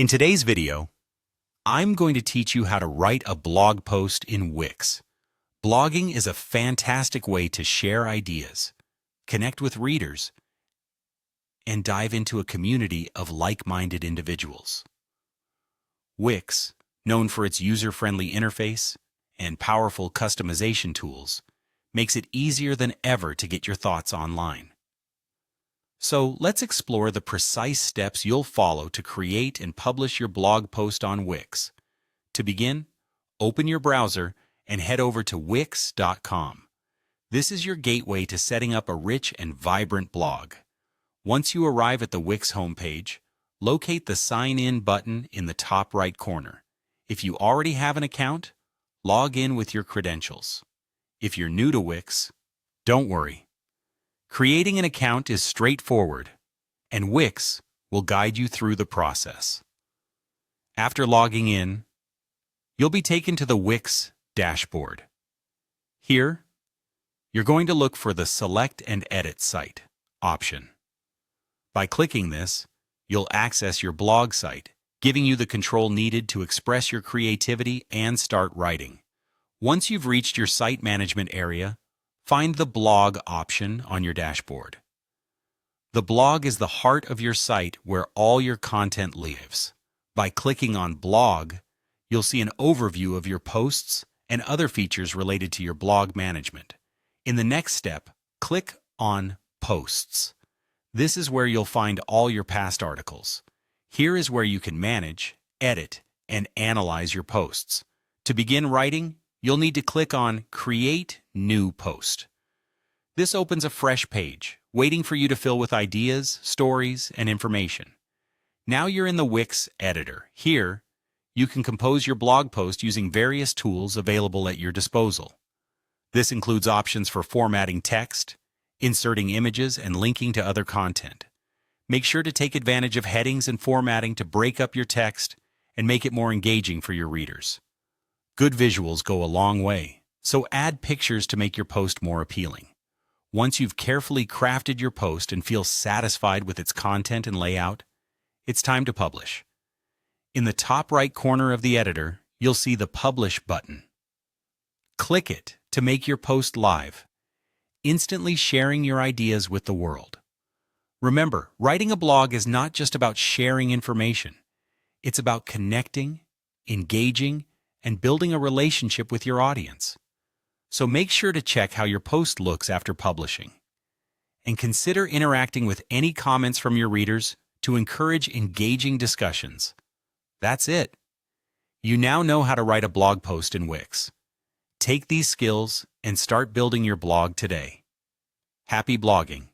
In today's video, I'm going to teach you how to write a blog post in Wix. Blogging is a fantastic way to share ideas, connect with readers, and dive into a community of like-minded individuals. Wix, known for its user-friendly interface and powerful customization tools, makes it easier than ever to get your thoughts online. So let's explore the precise steps you'll follow to create and publish your blog post on Wix. To begin, open your browser and head over to wix.com. This is your gateway to setting up a rich and vibrant blog. Once you arrive at the Wix homepage, locate the Sign In button in the top right corner. If you already have an account, log in with your credentials. If you're new to Wix, don't worry. Creating an account is straightforward, and Wix will guide you through the process. After logging in, you'll be taken to the Wix dashboard. Here, you're going to look for the Select and Edit Site option. By clicking this, you'll access your blog site, giving you the control needed to express your creativity and start writing. Once you've reached your site management area, find the Blog option on your dashboard. The blog is the heart of your site where all your content lives. By clicking on Blog, you'll see an overview of your posts and other features related to your blog management. In the next step, click on Posts. This is where you'll find all your past articles. Here is where you can manage, edit, and analyze your posts. To begin writing, you'll need to click on Create New Post. This opens a fresh page, waiting for you to fill with ideas, stories, and information. Now you're in the Wix editor. Here, you can compose your blog post using various tools available at your disposal. This includes options for formatting text, inserting images, and linking to other content. Make sure to take advantage of headings and formatting to break up your text and make it more engaging for your readers. Good visuals go a long way, so add pictures to make your post more appealing. Once you've carefully crafted your post and feel satisfied with its content and layout, it's time to publish. In the top right corner of the editor, you'll see the Publish button. Click it to make your post live, instantly sharing your ideas with the world. Remember, writing a blog is not just about sharing information. It's about connecting, engaging, and building a relationship with your audience. So make sure to check how your post looks after publishing. And consider interacting with any comments from your readers to encourage engaging discussions. That's it. You now know how to write a blog post in Wix. Take these skills and start building your blog today. Happy blogging!